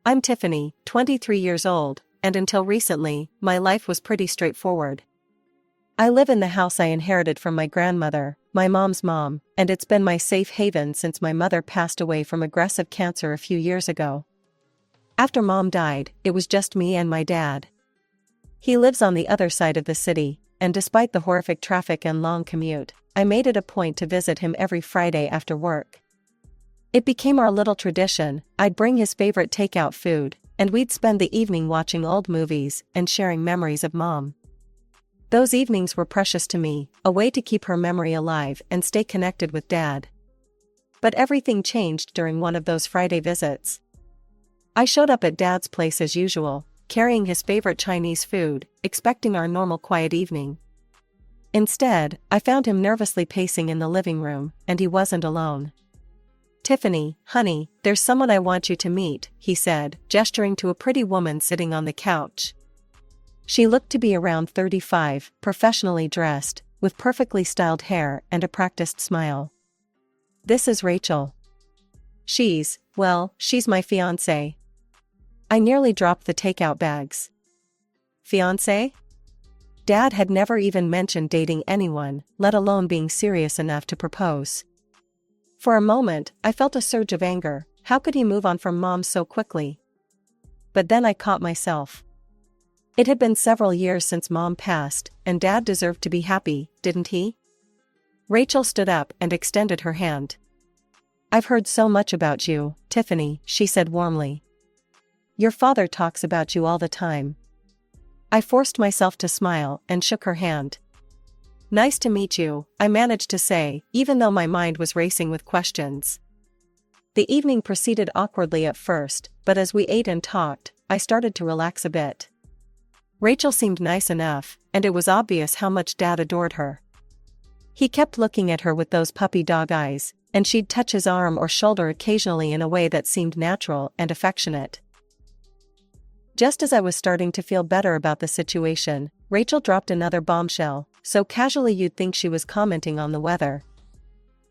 I'm Tiffany, 23 years old, and until recently, my life was pretty straightforward. I live in the house I inherited from my grandmother, my mom's mom, and it's been my safe haven since my mother passed away from aggressive cancer a few years ago. After Mom died, it was just me and my dad. He lives on the other side of the city, and despite the horrific traffic and long commute, I made it a point to visit him every Friday after work. It became our little tradition. I'd bring his favorite takeout food, and we'd spend the evening watching old movies and sharing memories of Mom. Those evenings were precious to me, a way to keep her memory alive and stay connected with Dad. But everything changed during one of those Friday visits. I showed up at Dad's place as usual, carrying his favorite Chinese food, expecting our normal quiet evening. Instead, I found him nervously pacing in the living room, and he wasn't alone. "Tiffany, honey, there's someone I want you to meet," he said, gesturing to a pretty woman sitting on the couch. She looked to be around 35, professionally dressed, with perfectly styled hair and a practiced smile. "This is Rachel. She's my fiancé." I nearly dropped the takeout bags. Fiancé? Dad had never even mentioned dating anyone, let alone being serious enough to propose. For a moment, I felt a surge of anger. How could he move on from Mom so quickly? But then I caught myself. It had been several years since Mom passed, and Dad deserved to be happy, didn't he? Rachel stood up and extended her hand. "I've heard so much about you, Tiffany," she said warmly. "Your father talks about you all the time." I forced myself to smile and shook her hand. "Nice to meet you," I managed to say, even though my mind was racing with questions. The evening proceeded awkwardly at first, but as we ate and talked, I started to relax a bit. Rachel seemed nice enough, and it was obvious how much Dad adored her. He kept looking at her with those puppy dog eyes, and she'd touch his arm or shoulder occasionally in a way that seemed natural and affectionate. Just as I was starting to feel better about the situation, Rachel dropped another bombshell, so casually you'd think she was commenting on the weather.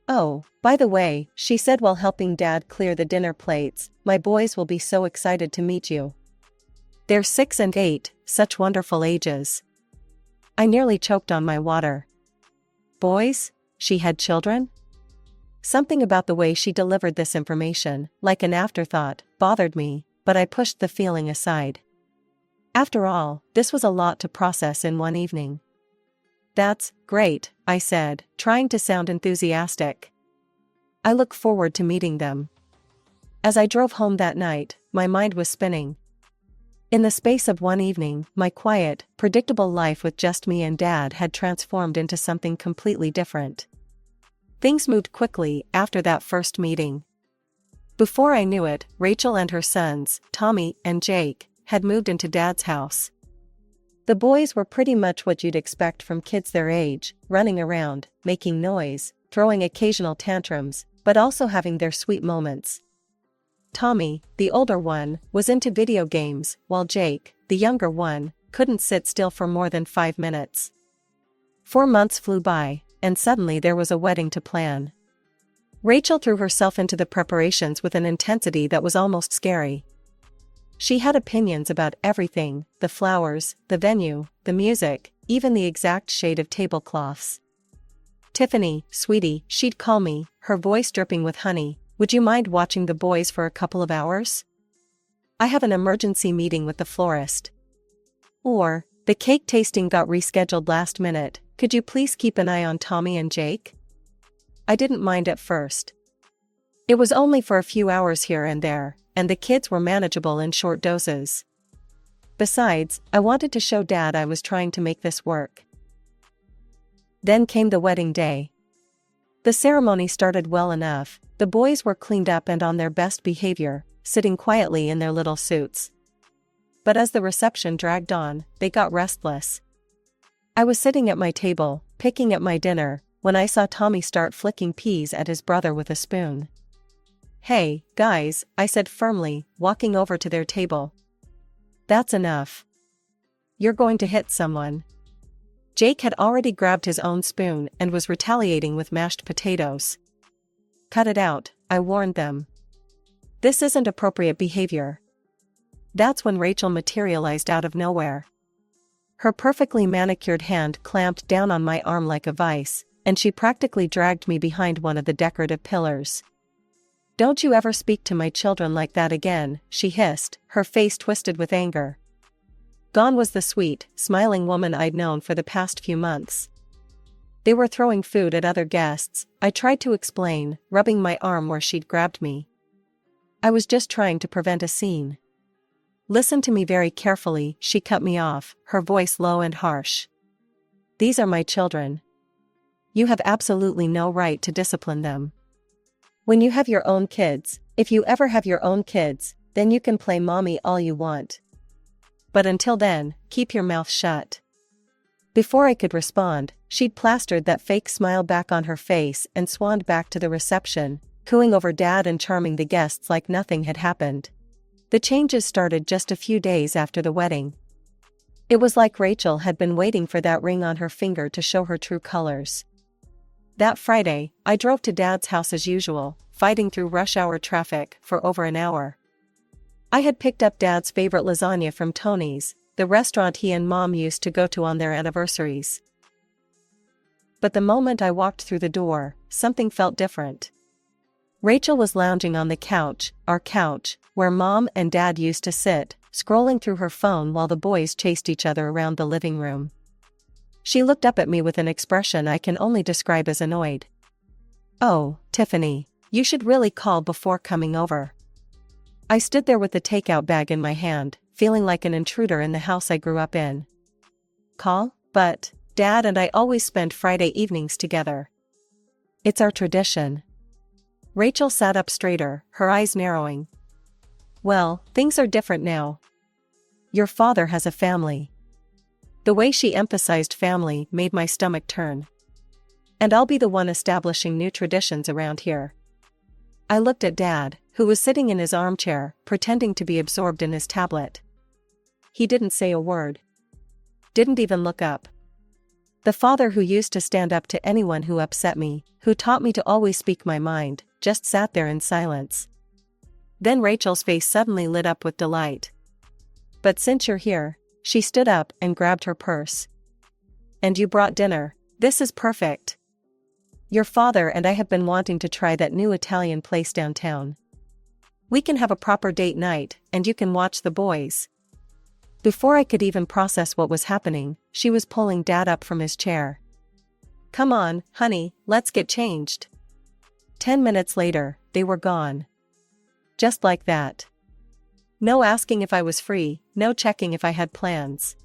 "Oh, by the way," she said while helping Dad clear the dinner plates, "my boys will be so excited to meet you. They're 6 and 8, such wonderful ages." I nearly choked on my water. Boys? She had children? Something about the way she delivered this information, like an afterthought, bothered me, but I pushed the feeling aside. After all, this was a lot to process in one evening. "That's great," I said, trying to sound enthusiastic. "I look forward to meeting them." As I drove home that night, my mind was spinning. In the space of one evening, my quiet, predictable life with just me and Dad had transformed into something completely different. Things moved quickly after that first meeting. Before I knew it, Rachel and her sons, Tommy and Jake, had moved into Dad's house. The boys were pretty much what you'd expect from kids their age, running around, making noise, throwing occasional tantrums, but also having their sweet moments. Tommy, the older one, was into video games, while Jake, the younger one, couldn't sit still for more than 5 minutes. 4 months flew by, and suddenly there was a wedding to plan. Rachel threw herself into the preparations with an intensity that was almost scary. She had opinions about everything: the flowers, the venue, the music, even the exact shade of tablecloths. "Tiffany, sweetie," she'd call me, her voice dripping with honey, "would you mind watching the boys for a couple of hours? I have an emergency meeting with the florist." Or, "The cake tasting got rescheduled last minute, could you please keep an eye on Tommy and Jake?" I didn't mind at first. It was only for a few hours here and there, and the kids were manageable in short doses. Besides, I wanted to show Dad I was trying to make this work. Then came the wedding day. The ceremony started well enough. The boys were cleaned up and on their best behavior, sitting quietly in their little suits. But as the reception dragged on, they got restless. I was sitting at my table, picking at my dinner, when I saw Tommy start flicking peas at his brother with a spoon. "Hey, guys," I said firmly, walking over to their table. "That's enough. You're going to hit someone." Jake had already grabbed his own spoon and was retaliating with mashed potatoes. "Cut it out," I warned them. "This isn't appropriate behavior." That's when Rachel materialized out of nowhere. Her perfectly manicured hand clamped down on my arm like a vice, and she practically dragged me behind one of the decorative pillars. "Don't you ever speak to my children like that again," she hissed, her face twisted with anger. Gone was the sweet, smiling woman I'd known for the past few months. They were throwing food at other guests, I tried to explain, rubbing my arm where she'd grabbed me. I was just trying to prevent a scene. "Listen to me very carefully," she cut me off, her voice low and harsh. "These are my children. You have absolutely no right to discipline them. When you have your own kids, if you ever have your own kids, then you can play mommy all you want. But until then, keep your mouth shut." Before I could respond, she'd plastered that fake smile back on her face and swanned back to the reception, cooing over Dad and charming the guests like nothing had happened. The changes started just a few days after the wedding. It was like Rachel had been waiting for that ring on her finger to show her true colors. That Friday, I drove to Dad's house as usual, fighting through rush hour traffic for over an hour. I had picked up Dad's favorite lasagna from Tony's, the restaurant he and Mom used to go to on their anniversaries. But the moment I walked through the door, something felt different. Rachel was lounging on the couch, our couch, where Mom and Dad used to sit, scrolling through her phone while the boys chased each other around the living room. She looked up at me with an expression I can only describe as annoyed. "Oh, Tiffany, you should really call before coming over." I stood there with the takeout bag in my hand, feeling like an intruder in the house I grew up in. "Call? But Dad and I always spend Friday evenings together. It's our tradition." Rachel sat up straighter, her eyes narrowing. "Well, things are different now. Your father has a family." The way she emphasized family made my stomach turn. "And I'll be the one establishing new traditions around here." I looked at Dad, who was sitting in his armchair, pretending to be absorbed in his tablet. He didn't say a word. Didn't even look up. The father who used to stand up to anyone who upset me, who taught me to always speak my mind, just sat there in silence. Then Rachel's face suddenly lit up with delight. "But since you're here," she stood up and grabbed her purse. "And you brought dinner. This is perfect. Your father and I have been wanting to try that new Italian place downtown. We can have a proper date night, and you can watch the boys." Before I could even process what was happening, she was pulling Dad up from his chair. "Come on, honey, let's get changed." 10 minutes later, they were gone. Just like that. No asking if I was free, no checking if I had plans.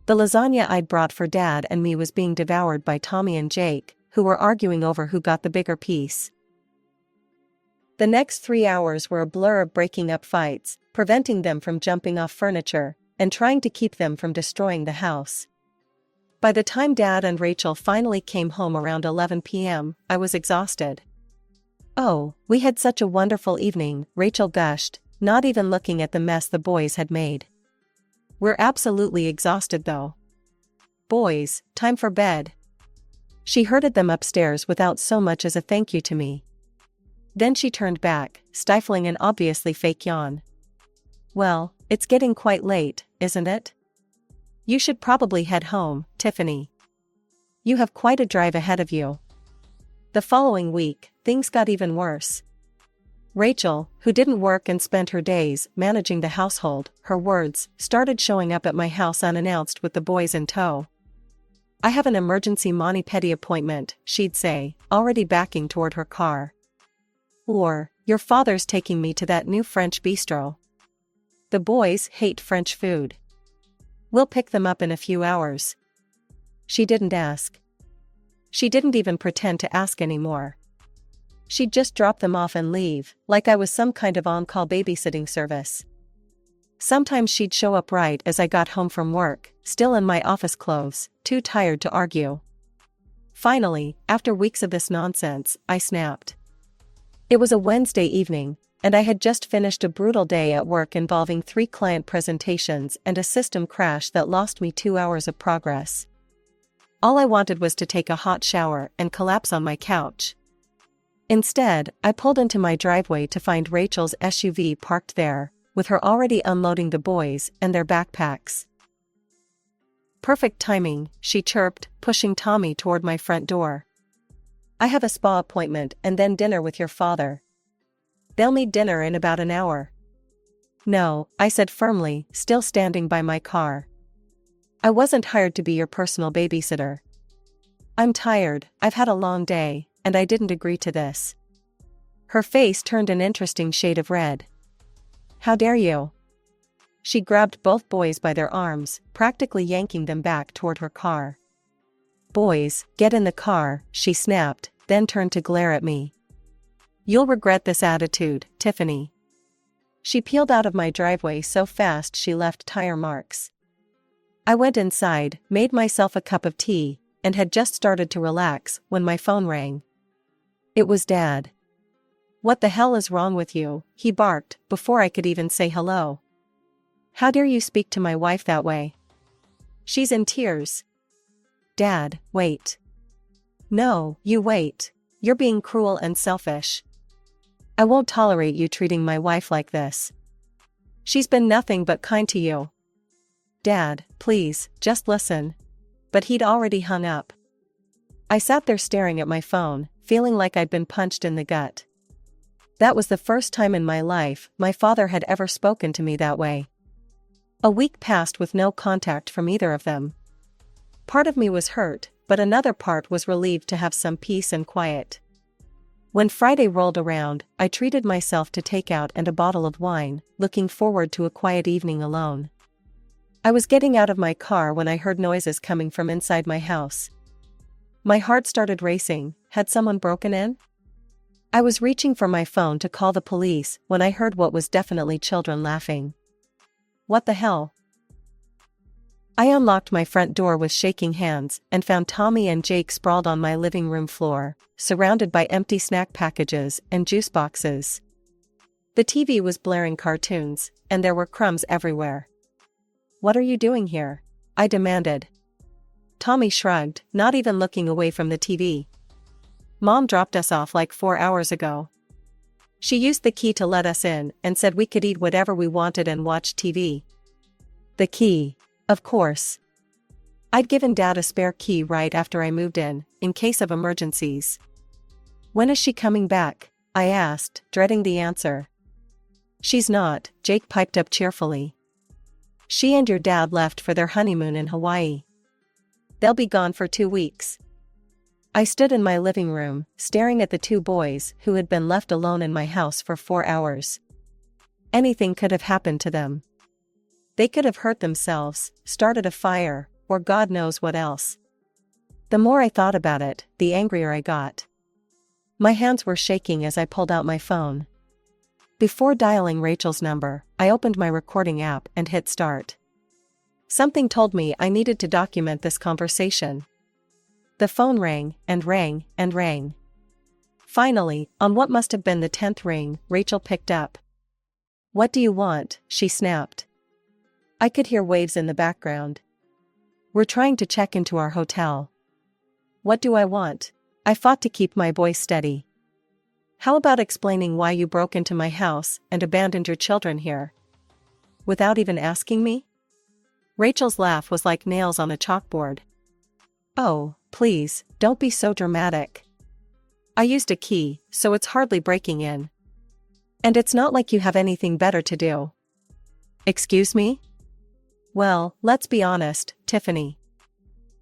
The lasagna I'd brought for Dad and me was being devoured by Tommy and Jake, who were arguing over who got the bigger piece. The next 3 hours were a blur of breaking up fights, preventing them from jumping off furniture, and trying to keep them from destroying the house. By the time Dad and Rachel finally came home around 11 p.m., I was exhausted. "Oh, we had such a wonderful evening," Rachel gushed, not even looking at the mess the boys had made. "We're absolutely exhausted though. Boys, time for bed." She herded them upstairs without so much as a thank you to me. Then she turned back, stifling an obviously fake yawn. "Well, it's getting quite late, isn't it? You should probably head home, Tiffany. You have quite a drive ahead of you." The following week, things got even worse. Rachel, who didn't work and spent her days managing the household, her words, started showing up at my house unannounced with the boys in tow. "I have an emergency mani-pedi appointment," she'd say, already backing toward her car. Or, "Your father's taking me to that new French bistro. The boys hate French food. We'll pick them up in a few hours." She didn't ask. She didn't even pretend to ask anymore. She'd just drop them off and leave, like I was some kind of on-call babysitting service. Sometimes she'd show up right as I got home from work, still in my office clothes, too tired to argue. Finally, after weeks of this nonsense, I snapped. It was a Wednesday evening, and I had just finished a brutal day at work involving 3 client presentations and a system crash that lost me 2 hours of progress. All I wanted was to take a hot shower and collapse on my couch. Instead, I pulled into my driveway to find Rachel's SUV parked there, with her already unloading the boys and their backpacks. "Perfect timing," she chirped, pushing Tommy toward my front door. "I have a spa appointment and then dinner with your father. They'll need dinner in about an hour." "No," I said firmly, still standing by my car. "I wasn't hired to be your personal babysitter. I'm tired, I've had a long day, and I didn't agree to this." Her face turned an interesting shade of red. "How dare you?" She grabbed both boys by their arms, practically yanking them back toward her car. "Boys, get in the car," she snapped, then turned to glare at me. "You'll regret this attitude, Tiffany." She peeled out of my driveway so fast she left tire marks. I went inside, made myself a cup of tea, and had just started to relax when my phone rang. It was Dad. "What the hell is wrong with you?" he barked, before I could even say hello. "How dare you speak to my wife that way? She's in tears." "Dad, wait." "No, you wait. You're being cruel and selfish. I won't tolerate you treating my wife like this. She's been nothing but kind to you." "Dad, please, just listen." But he'd already hung up. I sat there staring at my phone, feeling like I'd been punched in the gut. That was the first time in my life my father had ever spoken to me that way. A week passed with no contact from either of them. Part of me was hurt, but another part was relieved to have some peace and quiet. When Friday rolled around, I treated myself to takeout and a bottle of wine, looking forward to a quiet evening alone. I was getting out of my car when I heard noises coming from inside my house. My heart started racing. Had someone broken in? I was reaching for my phone to call the police when I heard what was definitely children laughing. What the hell? I unlocked my front door with shaking hands and found Tommy and Jake sprawled on my living room floor, surrounded by empty snack packages and juice boxes. The TV was blaring cartoons, and there were crumbs everywhere. "What are you doing here?" I demanded. Tommy shrugged, not even looking away from the TV. "Mom dropped us off like 4 hours ago. She used the key to let us in and said we could eat whatever we wanted and watch TV." The key. Of course. I'd given Dad a spare key right after I moved in case of emergencies. "When is she coming back?" I asked, dreading the answer. "She's not," Jake piped up cheerfully. "She and your dad left for their honeymoon in Hawaii. They'll be gone for 2 weeks. I stood in my living room, staring at the two boys who had been left alone in my house for 4 hours. Anything could have happened to them. They could have hurt themselves, started a fire, or God knows what else. The more I thought about it, the angrier I got. My hands were shaking as I pulled out my phone. Before dialing Rachel's number, I opened my recording app and hit start. Something told me I needed to document this conversation. The phone rang, and rang, and rang. Finally, on what must have been the 10th ring, Rachel picked up. "What do you want?" she snapped. I could hear waves in the background. "We're trying to check into our hotel." "What do I want?" I fought to keep my voice steady. "How about explaining why you broke into my house and abandoned your children here? Without even asking me?" Rachel's laugh was like nails on a chalkboard. "Oh, please, don't be so dramatic. I used a key, so it's hardly breaking in. And it's not like you have anything better to do." "Excuse me?" "Well, let's be honest, Tiffany.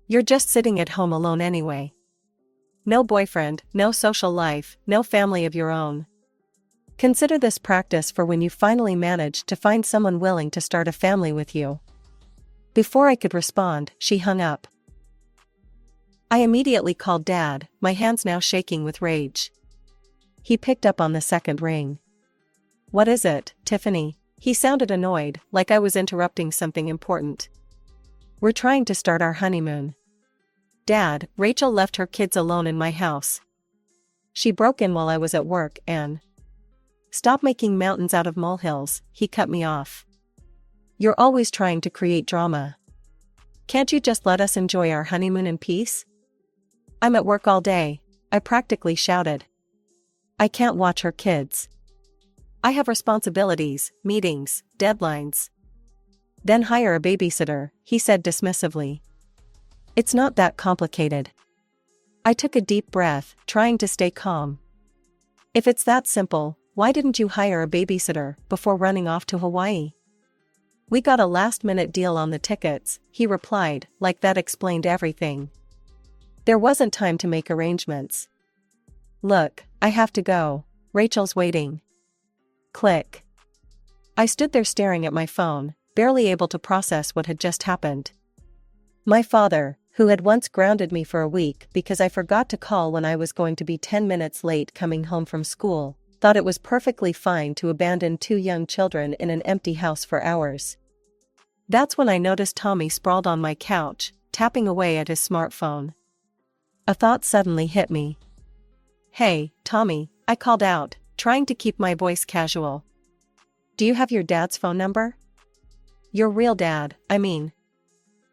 You're just sitting at home alone anyway. No boyfriend, no social life, no family of your own. Consider this practice for when you finally manage to find someone willing to start a family with you." Before I could respond, she hung up. I immediately called Dad, my hands now shaking with rage. He picked up on the second ring. "What is it, Tiffany?" He sounded annoyed, like I was interrupting something important. "We're trying to start our honeymoon. Dad, Rachel left her kids alone in my house. She broke in while I was at work and—" "Stop making mountains out of molehills," he cut me off. "You're always trying to create drama. Can't you just let us enjoy our honeymoon in peace?" "I'm at work all day," I practically shouted. "I can't watch her kids." I have responsibilities, meetings, deadlines. Then hire a babysitter, he said dismissively. It's not that complicated. I took a deep breath, trying to stay calm. If it's that simple, why didn't you hire a babysitter before running off to Hawaii? We got a last-minute deal on the tickets, he replied, like that explained everything. There wasn't time to make arrangements. Look, I have to go. Rachel's waiting. Click. I stood there staring at my phone, barely able to process what had just happened. My father, who had once grounded me for a week because I forgot to call when I was going to be 10 minutes late coming home from school, thought it was perfectly fine to abandon 2 young children in an empty house for hours. That's when I noticed Tommy sprawled on my couch, tapping away at his smartphone. A thought suddenly hit me. Hey, Tommy, I called out, trying to keep my voice casual. Do you have your dad's phone number? Your real dad, I mean.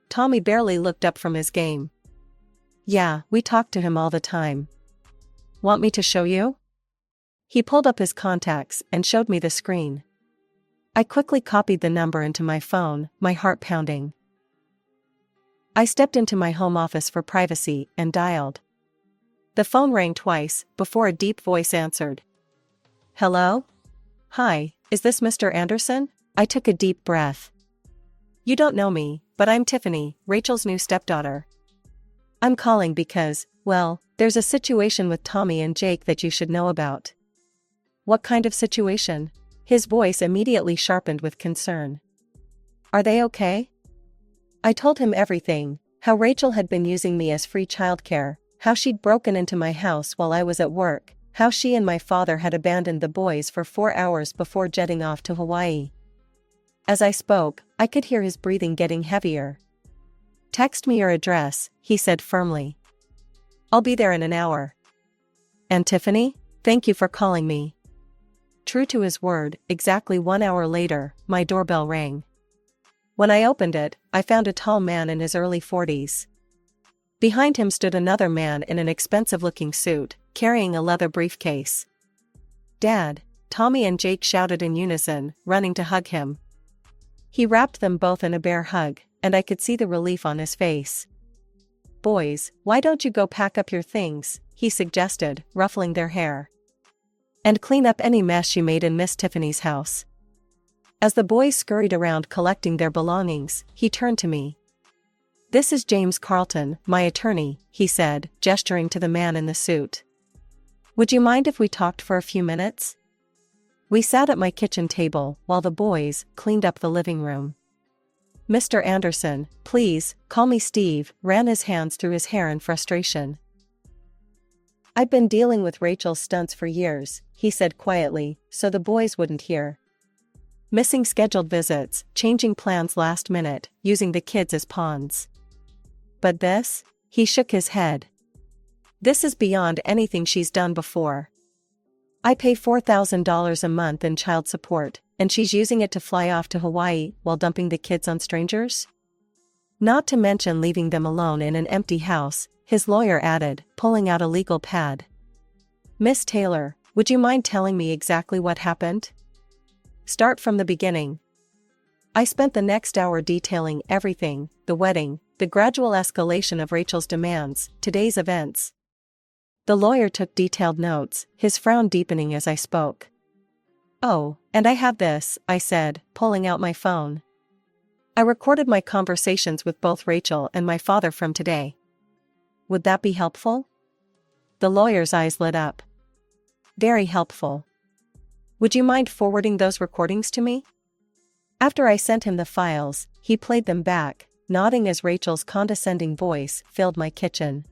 Tommy barely looked up from his game. Yeah, we talk to him all the time. Want me to show you? He pulled up his contacts and showed me the screen. I quickly copied the number into my phone, my heart pounding. I stepped into my home office for privacy and dialed. The phone rang twice before a deep voice answered. Hello? Hi, is this Mr. Anderson? I took a deep breath. You don't know me, but I'm Tiffany, Rachel's new stepdaughter. I'm calling because, well, there's a situation with Tommy and Jake that you should know about. What kind of situation? His voice immediately sharpened with concern. Are they okay? I told him everything, how Rachel had been using me as free childcare, how she'd broken into my house while I was at work, how she and my father had abandoned the boys for 4 hours before jetting off to Hawaii. As I spoke, I could hear his breathing getting heavier. Text me your address, he said firmly. I'll be there in an hour. And Tiffany, thank you for calling me. True to his word, exactly 1 hour later, my doorbell rang. When I opened it, I found a tall man in his early 40s. Behind him stood another man in an expensive-looking suit, carrying a leather briefcase. Dad, Tommy and Jake shouted in unison, running to hug him. He wrapped them both in a bear hug, and I could see the relief on his face. Boys, why don't you go pack up your things, he suggested, ruffling their hair. And clean up any mess you made in Miss Tiffany's house. As the boys scurried around collecting their belongings, he turned to me. This is James Carlton, my attorney, he said, gesturing to the man in the suit. Would you mind if we talked for a few minutes? We sat at my kitchen table while the boys cleaned up the living room. Mr. Anderson, please, call me Steve, ran his hands through his hair in frustration. I've been dealing with Rachel's stunts for years, he said quietly, so the boys wouldn't hear. Missing scheduled visits, changing plans last minute, using the kids as pawns. But this? He shook his head. This is beyond anything she's done before. I pay $4,000 a month in child support, and she's using it to fly off to Hawaii while dumping the kids on strangers? Not to mention leaving them alone in an empty house, his lawyer added, pulling out a legal pad. Miss Taylor, would you mind telling me exactly what happened? Start from the beginning. I spent the next hour detailing everything, the wedding, the gradual escalation of Rachel's demands, today's events. The lawyer took detailed notes, his frown deepening as I spoke. Oh, and I have this, I said, pulling out my phone. I recorded my conversations with both Rachel and my father from today. Would that be helpful? The lawyer's eyes lit up. Very helpful. Would you mind forwarding those recordings to me? After I sent him the files, he played them back, nodding as Rachel's condescending voice filled my kitchen.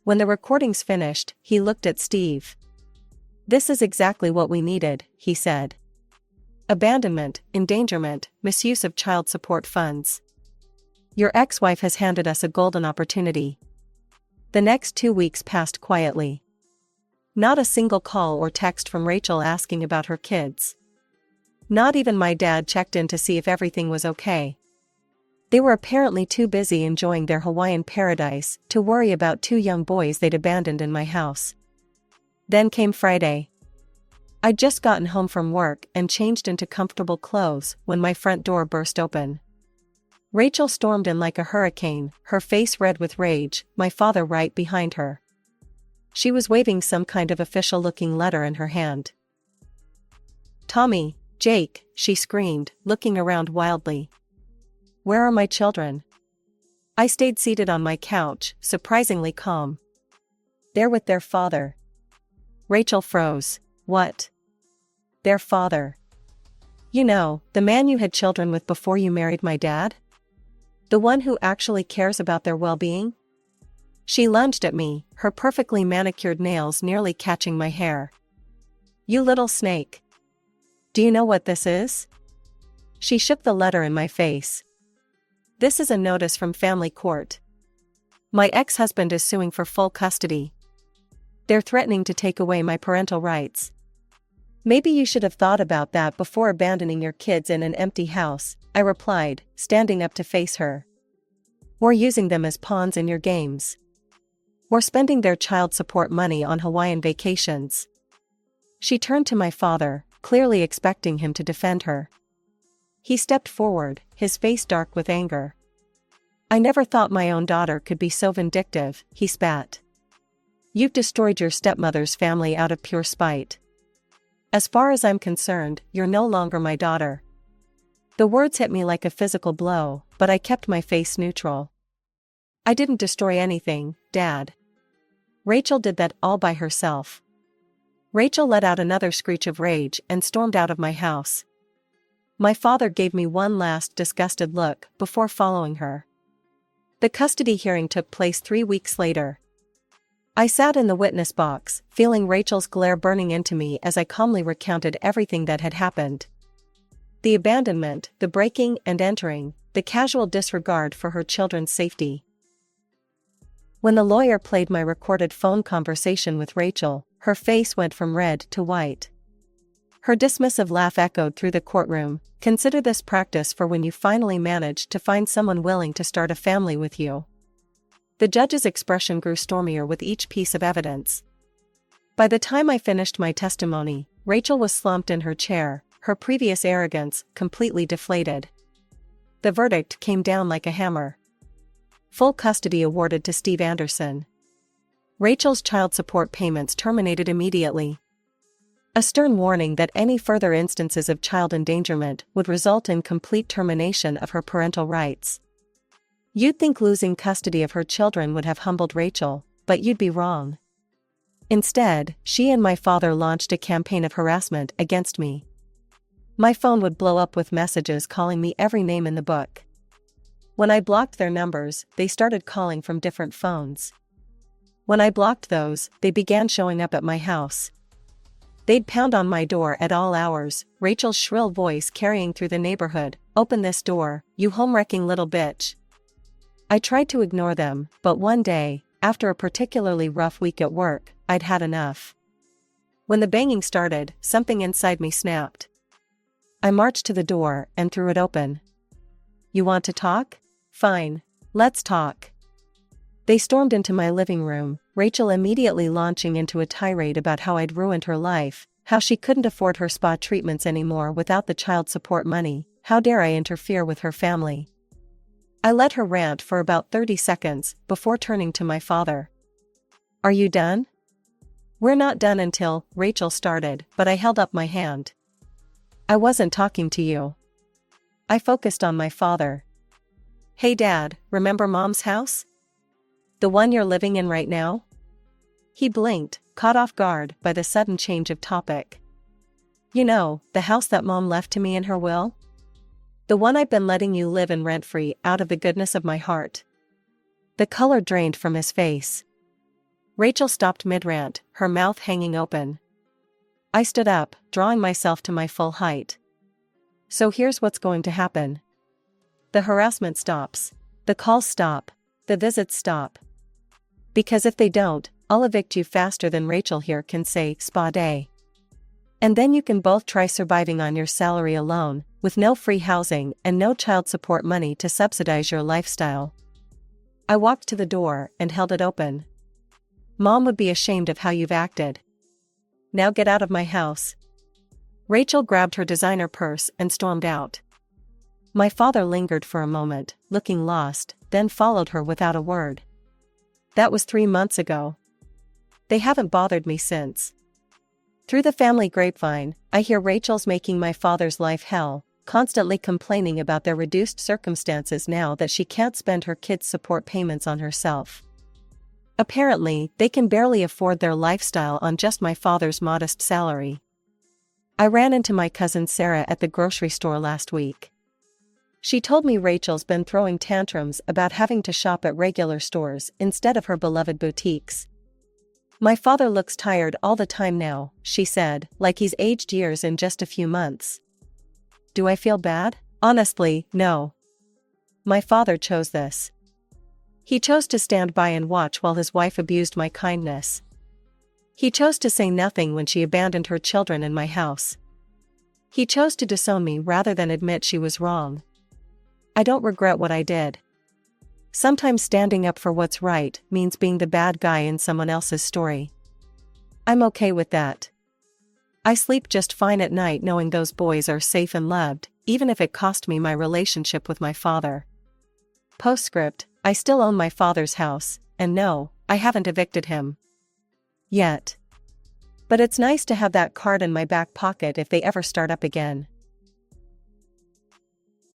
When the recordings finished, he looked at Steve. This is exactly what we needed, he said. Abandonment, endangerment, misuse of child support funds. Your ex-wife has handed us a golden opportunity. The next 2 weeks passed quietly. Not a single call or text from Rachel asking about her kids. Not even my dad checked in to see if everything was okay. They were apparently too busy enjoying their Hawaiian paradise to worry about 2 young boys they'd abandoned in my house. Then came Friday. I'd just gotten home from work and changed into comfortable clothes when my front door burst open. Rachel stormed in like a hurricane, her face red with rage, my father right behind her. She was waving some kind of official-looking letter in her hand. "Tommy, Jake," she screamed, looking around wildly. "Where are my children?" I stayed seated on my couch, surprisingly calm. "They're with their father." Rachel froze. "What? Their father? You know, the man you had children with before you married my dad? The one who actually cares about their well-being?" She lunged at me, her perfectly manicured nails nearly catching my hair. "You little snake. Do you know what this is?" She shook the letter in my face. "This is a notice from family court. My ex-husband is suing for full custody. They're threatening to take away my parental rights. Maybe you should have thought about that before abandoning your kids in an empty house," I replied, standing up to face her. "We're using them as pawns in your games. We're spending their child support money on Hawaiian vacations." She turned to my father, clearly expecting him to defend her. He stepped forward, his face dark with anger. "I never thought my own daughter could be so vindictive," he spat. "You've destroyed your stepmother's family out of pure spite. As far as I'm concerned, you're no longer my daughter." The words hit me like a physical blow, but I kept my face neutral. "I didn't destroy anything, Dad. Rachel did that all by herself." Rachel let out another screech of rage and stormed out of my house. My father gave me one last disgusted look before following her. The custody hearing took place 3 weeks later. I sat in the witness box, feeling Rachel's glare burning into me as I calmly recounted everything that had happened. The abandonment, the breaking and entering, the casual disregard for her children's safety. When the lawyer played my recorded phone conversation with Rachel, her face went from red to white. Her dismissive laugh echoed through the courtroom. "Consider this practice for when you finally manage to find someone willing to start a family with you." The judge's expression grew stormier with each piece of evidence. By the time I finished my testimony, Rachel was slumped in her chair, her previous arrogance completely deflated. The verdict came down like a hammer. Full custody awarded to Steve Anderson. Rachel's child support payments terminated immediately. A stern warning that any further instances of child endangerment would result in complete termination of her parental rights. You'd think losing custody of her children would have humbled Rachel, but you'd be wrong. Instead, she and my father launched a campaign of harassment against me. My phone would blow up with messages calling me every name in the book. When I blocked their numbers, they started calling from different phones. When I blocked those, they began showing up at my house. They'd pound on my door at all hours, Rachel's shrill voice carrying through the neighborhood, "Open this door, you home-wrecking little bitch." I tried to ignore them, but one day, after a particularly rough week at work, I'd had enough. When the banging started, something inside me snapped. I marched to the door and threw it open. "You want to talk? Fine. Let's talk." They stormed into my living room, Rachel immediately launching into a tirade about how I'd ruined her life, how she couldn't afford her spa treatments anymore without the child support money, how dare I interfere with her family. I let her rant for about 30 seconds, before turning to my father. "Are you done?" "We're not done until," Rachel started, but I held up my hand. "I wasn't talking to you." I focused on my father. "Hey Dad, remember Mom's house? The one you're living in right now?" He blinked, caught off guard by the sudden change of topic. "You know, the house that Mom left to me in her will? The one I've been letting you live in rent-free out of the goodness of my heart." The color drained from his face. Rachel stopped mid-rant, her mouth hanging open. I stood up, drawing myself to my full height. "So here's what's going to happen. The harassment stops. The calls stop. The visits stop. Because if they don't, I'll evict you faster than Rachel here can say spa day. And then you can both try surviving on your salary alone, with no free housing and no child support money to subsidize your lifestyle." I walked to the door and held it open. "Mom would be ashamed of how you've acted. Now get out of my house." Rachel grabbed her designer purse and stormed out. My father lingered for a moment, looking lost, then followed her without a word. That was 3 months ago. They haven't bothered me since. Through the family grapevine, I hear Rachel's making my father's life hell, constantly complaining about their reduced circumstances now that she can't spend her kids' support payments on herself. Apparently, they can barely afford their lifestyle on just my father's modest salary. I ran into my cousin Sarah at the grocery store last week. She told me Rachel's been throwing tantrums about having to shop at regular stores instead of her beloved boutiques. My father looks tired all the time now, she said, like he's aged years in just a few months. Do I feel bad? Honestly, no. My father chose this. He chose to stand by and watch while his wife abused my kindness. He chose to say nothing when she abandoned her children in my house. He chose to disown me rather than admit she was wrong. I don't regret what I did. Sometimes standing up for what's right means being the bad guy in someone else's story. I'm okay with that. I sleep just fine at night knowing those boys are safe and loved, even if it cost me my relationship with my father. Postscript, I still own my father's house, and no, I haven't evicted him. Yet. But it's nice to have that card in my back pocket if they ever start up again.